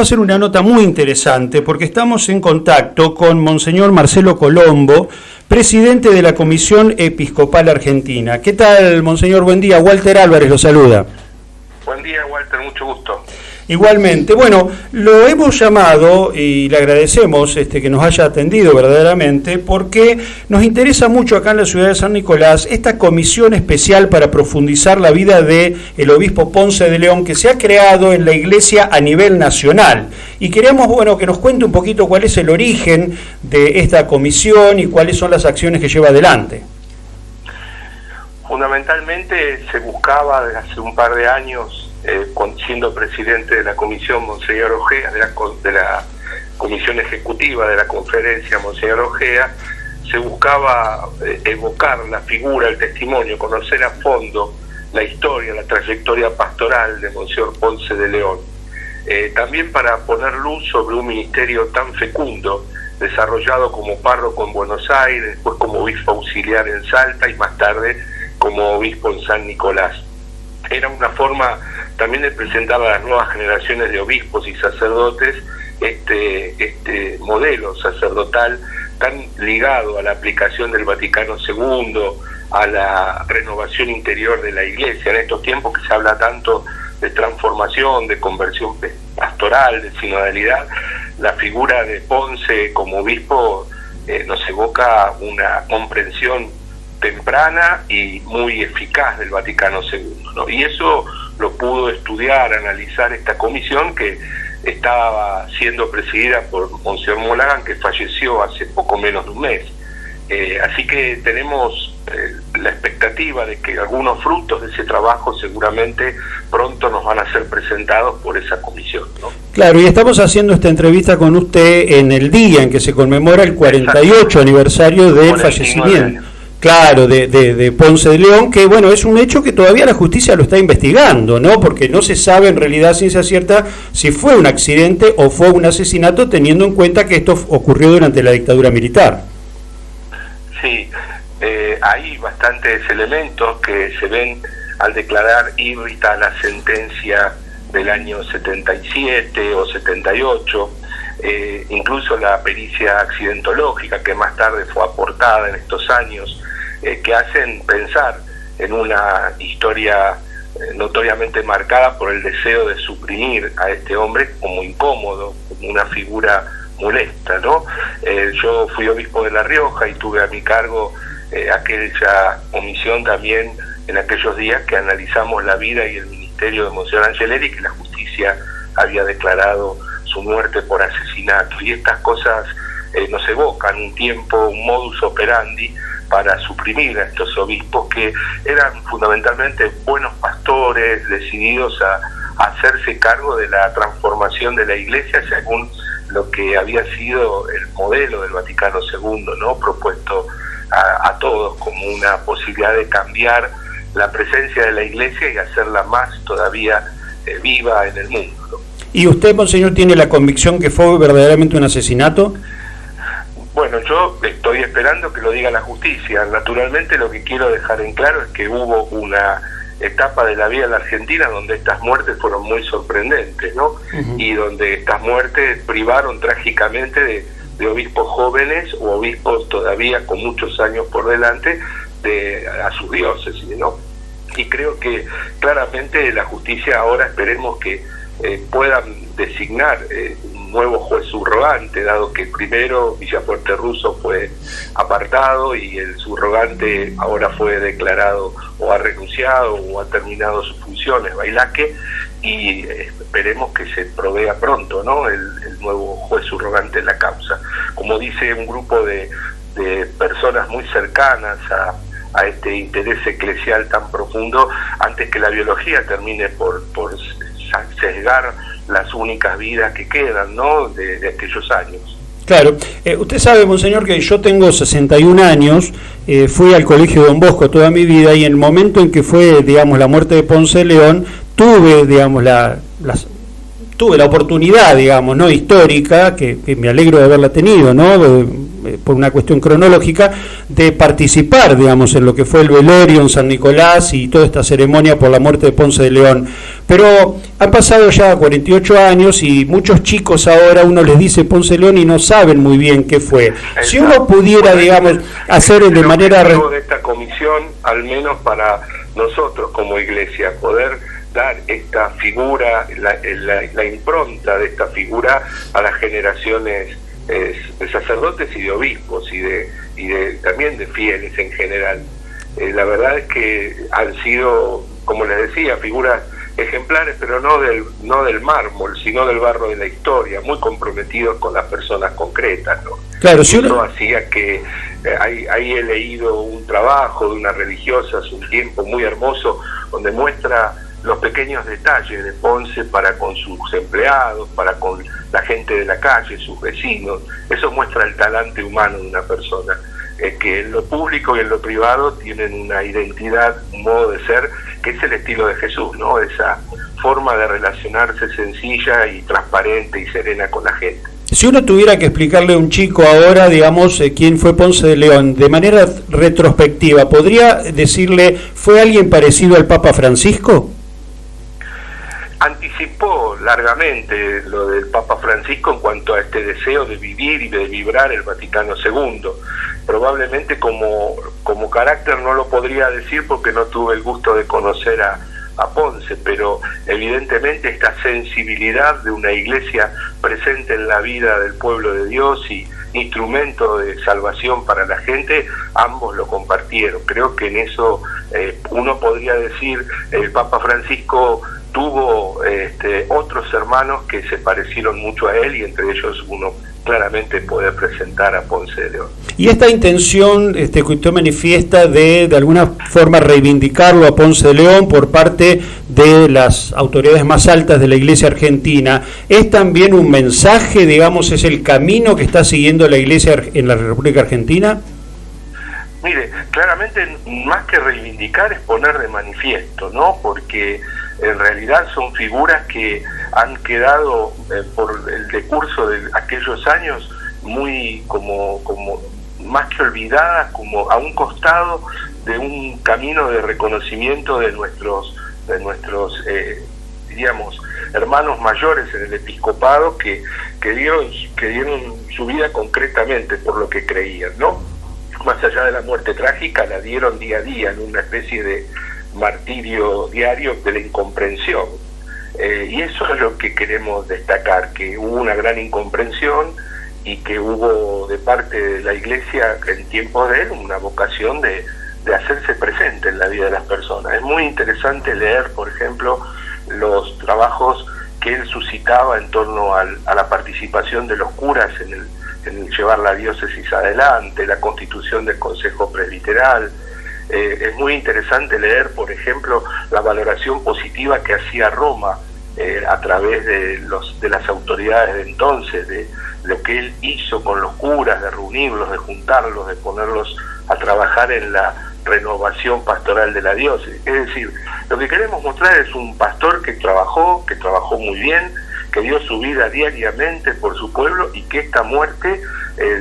Va a ser una nota muy interesante porque estamos en contacto con Monseñor Marcelo Colombo, presidente de la Comisión Episcopal Argentina. ¿Qué tal, Monseñor? Buen día. Walter Álvarez lo saluda. Buen día, Walter. Mucho gusto. Igualmente. Bueno, lo hemos llamado y le agradecemos que nos haya atendido verdaderamente porque nos interesa mucho acá en la ciudad de San Nicolás esta comisión especial para profundizar la vida del obispo Ponce de León que se ha creado en la Iglesia a nivel nacional. Y queremos, que nos cuente un poquito cuál es el origen de esta comisión y cuáles son las acciones que lleva adelante. Fundamentalmente se buscaba desde hace un par de años, siendo presidente de la comisión Monseñor Ojea, de la comisión ejecutiva de la conferencia Monseñor Ojea, se buscaba evocar la figura, el testimonio, conocer a fondo la historia, la trayectoria pastoral de Monseñor Ponce de León. También para poner luz sobre un ministerio tan fecundo, desarrollado como párroco en Buenos Aires, después como obispo auxiliar en Salta y más tarde como obispo en San Nicolás. Era una forma también de presentar a las nuevas generaciones de obispos y sacerdotes este modelo sacerdotal tan ligado a la aplicación del Vaticano II, a la renovación interior de la Iglesia. En estos tiempos que se habla tanto de transformación, de conversión pastoral, de sinodalidad, la figura de Ponce como obispo nos evoca una comprensión temprana y muy eficaz del Vaticano II, ¿no? Y eso lo pudo estudiar, analizar esta comisión que estaba siendo presidida por Monseñor Molagán, que falleció hace poco menos de un mes. Así que tenemos la expectativa de que algunos frutos de ese trabajo seguramente pronto nos van a ser presentados por esa comisión, ¿no? Claro, y estamos haciendo esta entrevista con usted en el día en que se conmemora el 48 aniversario del fallecimiento. Claro, de Ponce de León, que es un hecho que todavía la justicia lo está investigando, ¿no? Porque no se sabe en realidad ciencia cierta si fue un accidente o fue un asesinato, teniendo en cuenta que esto ocurrió durante la dictadura militar. Sí, hay bastantes elementos que se ven al declarar írrita la sentencia del año 77 o 78, incluso la pericia accidentológica que más tarde fue aportada en estos años, que hacen pensar en una historia notoriamente marcada por el deseo de suprimir a este hombre como incómodo, como una figura molesta, ¿no? Yo fui obispo de La Rioja y tuve a mi cargo aquella comisión también en aquellos días que analizamos la vida y el ministerio de Monseñor Angeleri, que la justicia había declarado su muerte por asesinato, y estas cosas nos evocan un tiempo, un modus operandi para suprimir a estos obispos que eran fundamentalmente buenos pastores decididos a hacerse cargo de la transformación de la Iglesia según lo que había sido el modelo del Vaticano II, ¿no? Propuesto a todos como una posibilidad de cambiar la presencia de la Iglesia y hacerla más todavía viva en el mundo, ¿no? ¿Y usted, Monseñor, tiene la convicción que fue verdaderamente un asesinato? Bueno, yo estoy esperando que lo diga la justicia. Naturalmente lo que quiero dejar en claro es que hubo una etapa de la vida en la Argentina donde estas muertes fueron muy sorprendentes, ¿no? Uh-huh. Y donde estas muertes privaron trágicamente de obispos jóvenes o obispos todavía con muchos años por delante a sus diócesis, ¿no? Y creo que claramente la justicia ahora esperemos que puedan designar un nuevo juez subrogante, dado que el primero, Villafuerte Russo, fue apartado y el subrogante ahora fue declarado o ha renunciado o ha terminado sus funciones, Bailaque, y esperemos que se provea pronto, ¿no? el nuevo juez subrogante en la causa. Como dice un grupo de personas muy cercanas a este interés eclesial tan profundo, antes que la biología termine por sesgar las únicas vidas que quedan, ¿no? de aquellos años. Claro. Usted sabe, Monseñor, que yo tengo 61 años, fui al Colegio Don Bosco toda mi vida, y en el momento en que fue, la muerte de Ponce de León, tuve, tuve la oportunidad, ¿no? Histórica, que me alegro de haberla tenido, ¿no? por una cuestión cronológica, de participar, digamos, en lo que fue el velorio en San Nicolás y toda esta ceremonia por la muerte de Ponce de León. Pero han pasado ya 48 años y muchos chicos ahora uno les dice Ponce de León y no saben muy bien qué fue. Si uno pudiera, digamos, hacer de manera... de esta comisión, al menos para nosotros como iglesia, poder dar esta figura, la impronta de esta figura a las generaciones de sacerdotes y de obispos y también de fieles en general. La verdad es que han sido, como les decía, figuras ejemplares, pero no del mármol, sino del barro de la historia, muy comprometidos con las personas concretas, ¿no? Claro, si eso hacía que ahí he leído un trabajo de una religiosa hace un tiempo muy hermoso, donde muestra los pequeños detalles de Ponce para con sus empleados, para con la gente de la calle, sus vecinos. Eso muestra el talante humano de una persona, que en lo público y en lo privado tienen una identidad, un modo de ser, que es el estilo de Jesús, ¿no? Esa forma de relacionarse sencilla y transparente y serena con la gente. Si uno tuviera que explicarle a un chico ahora, digamos, quién fue Ponce de León, de manera retrospectiva, ¿podría decirle, fue alguien parecido al Papa Francisco? Anticipó largamente lo del Papa Francisco en cuanto a este deseo de vivir y de vibrar el Vaticano II. Probablemente como carácter no lo podría decir porque no tuve el gusto de conocer a Ponce, pero evidentemente esta sensibilidad de una iglesia presente en la vida del pueblo de Dios y instrumento de salvación para la gente, ambos lo compartieron. Creo que en eso uno podría decir el Papa Francisco tuvo otros hermanos que se parecieron mucho a él y entre ellos uno claramente puede presentar a Ponce de León. Y esta intención que usted manifiesta de alguna forma reivindicarlo a Ponce de León por parte de las autoridades más altas de la Iglesia argentina, ¿es también un mensaje, digamos, es el camino que está siguiendo la Iglesia en la República Argentina? Mire, claramente más que reivindicar es poner de manifiesto, ¿no? Porque en realidad son figuras que han quedado por el decurso de aquellos años muy como más que olvidadas, como a un costado de un camino de reconocimiento de nuestros digamos, hermanos mayores en el episcopado que dieron su vida concretamente por lo que creían, ¿no? Más allá de la muerte trágica, la dieron día a día en una especie de martirio diario de la incomprensión. Y eso es lo que queremos destacar, que hubo una gran incomprensión y que hubo de parte de la Iglesia en tiempos de él una vocación de hacerse presente en la vida de las personas. Es muy interesante leer, por ejemplo, los trabajos que él suscitaba en torno a la participación de los curas en el llevar la diócesis adelante, la constitución del Consejo Presbiteral. Es muy interesante leer, por ejemplo, la valoración positiva que hacía Roma a través de las autoridades de entonces, de lo que él hizo con los curas, de reunirlos, de juntarlos, de ponerlos a trabajar en la renovación pastoral de la diócesis. Es decir, lo que queremos mostrar es un pastor que trabajó muy bien, que dio su vida diariamente por su pueblo y que esta muerte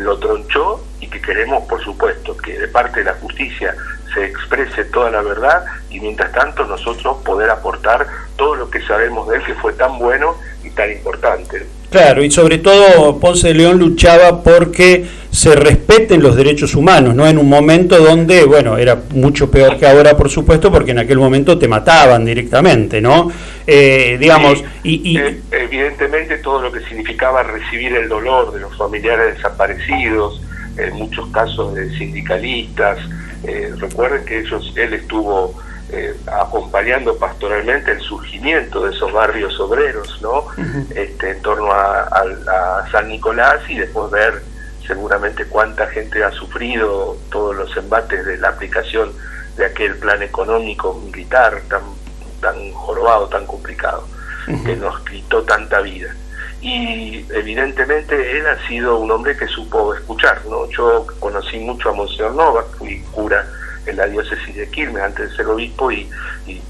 lo tronchó, y que queremos, por supuesto, que de parte de la justicia se exprese toda la verdad y mientras tanto nosotros poder aportar todo lo que sabemos de él, que fue tan bueno y tan importante. Claro, y sobre todo Ponce de León luchaba porque se respeten los derechos humanos, ¿no? En un momento donde, bueno, era mucho peor que ahora, por supuesto, porque en aquel momento te mataban directamente, ¿no? Digamos, evidentemente todo lo que significaba recibir el dolor de los familiares desaparecidos, en muchos casos de sindicalistas. Recuerden que él estuvo acompañando pastoralmente el surgimiento de esos barrios obreros, ¿no? En torno a San Nicolás, y después ver seguramente cuánta gente ha sufrido todos los embates de la aplicación de aquel plan económico militar tan jorobado, tan complicado, que nos quitó tanta vida. Y evidentemente él ha sido un hombre que supo escuchar, ¿no? Yo conocí mucho a Monseñor Novak, fui cura en la diócesis de Quilmes antes de ser obispo, y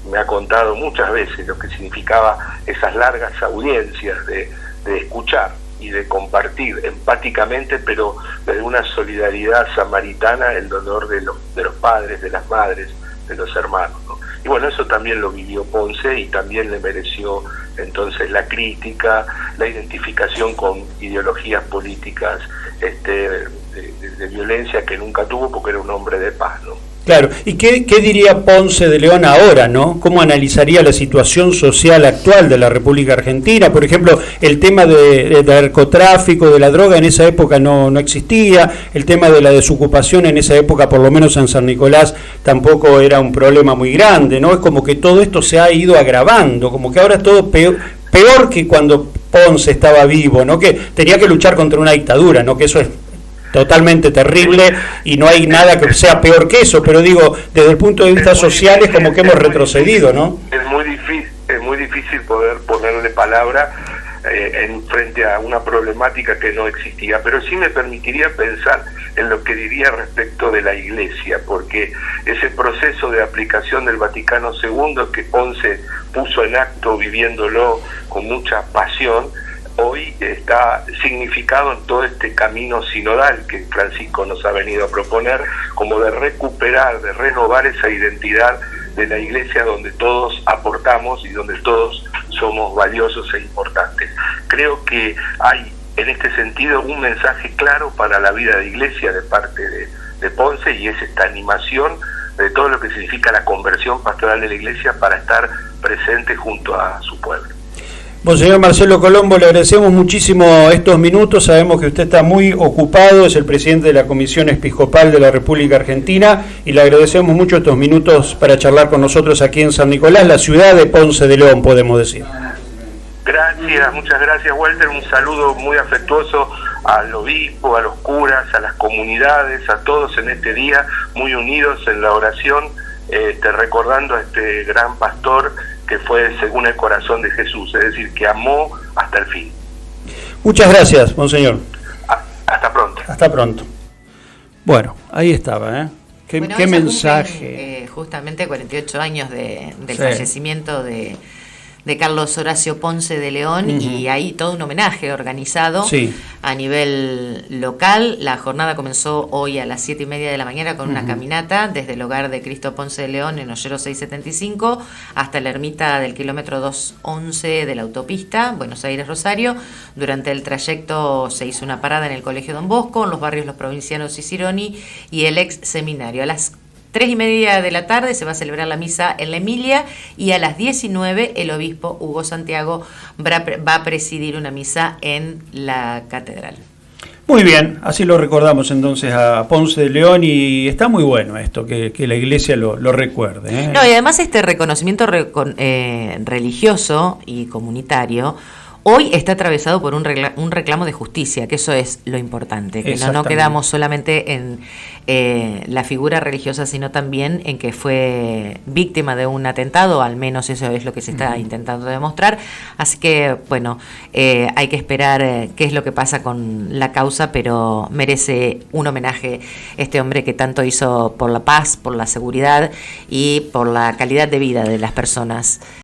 me ha contado muchas veces lo que significaba esas largas audiencias de escuchar, y de compartir empáticamente, pero desde una solidaridad samaritana, el dolor de los padres, de las madres, de los hermanos, ¿no? Y bueno, eso también lo vivió Ponce y también le mereció entonces la crítica, la identificación con ideologías políticas de violencia que nunca tuvo, porque era un hombre de paz, ¿no? Claro, ¿y qué diría Ponce de León ahora, no? ¿Cómo analizaría la situación social actual de la República Argentina? Por ejemplo, el tema del narcotráfico, de la droga en esa época no existía, el tema de la desocupación en esa época, por lo menos en San Nicolás, tampoco era un problema muy grande, ¿no? Es como que todo esto se ha ido agravando, como que ahora es todo peor que cuando Ponce estaba vivo, ¿no? Que tenía que luchar contra una dictadura, ¿no? Que eso es totalmente terrible y no hay nada que sea peor que eso, pero digo, desde el punto de vista social es como que hemos retrocedido, ¿no? Es muy difícil poder ponerle palabra en frente a una problemática que no existía, pero sí me permitiría pensar en lo que diría respecto de la Iglesia, porque ese proceso de aplicación del Vaticano II que Ponce puso en acto viviéndolo con mucha pasión, hoy está significado en todo este camino sinodal que Francisco nos ha venido a proponer, como de recuperar, de renovar esa identidad de la Iglesia donde todos aportamos y donde todos somos valiosos e importantes. Creo que hay en este sentido un mensaje claro para la vida de Iglesia de parte de Ponce, y es esta animación de todo lo que significa la conversión pastoral de la Iglesia para estar presente junto a su pueblo. Monseñor Marcelo Colombo, le agradecemos muchísimo estos minutos, sabemos que usted está muy ocupado, es el presidente de la Comisión Episcopal de la República Argentina, y le agradecemos mucho estos minutos para charlar con nosotros aquí en San Nicolás, la ciudad de Ponce de León, podemos decir. Gracias, muchas gracias, Walter, un saludo muy afectuoso al obispo, a los curas, a las comunidades, a todos en este día, muy unidos en la oración, recordando a este gran pastor que fue según el corazón de Jesús, es decir, que amó hasta el fin. Muchas gracias, monseñor. Hasta pronto. Hasta pronto. Bueno, ahí estaba, ¿eh? Qué mensaje. Justamente 48 años del fallecimiento de Carlos Horacio Ponce de León, y hay todo un homenaje organizado a nivel local. La jornada comenzó hoy a las 7:30 de la mañana con una caminata desde el hogar de Cristo Ponce de León en Ollero 675 hasta la ermita del kilómetro 211 de la autopista Buenos Aires-Rosario. Durante el trayecto se hizo una parada en el Colegio Don Bosco, en los barrios Los Provincianos y Cironi y el ex seminario. A las 3:30 de la tarde se va a celebrar la misa en la Emilia, y a las 19 el obispo Hugo Santiago va a presidir una misa en la catedral. Muy bien, así lo recordamos entonces a Ponce de León, y está muy bueno esto, que la Iglesia lo recuerde, ¿eh? No, y además este reconocimiento religioso y comunitario hoy está atravesado por un reclamo de justicia, que eso es lo importante, que no quedamos solamente en la figura religiosa, sino también en que fue víctima de un atentado, al menos eso es lo que se está intentando demostrar. Así que, bueno, hay que esperar qué es lo que pasa con la causa, pero merece un homenaje este hombre que tanto hizo por la paz, por la seguridad y por la calidad de vida de las personas.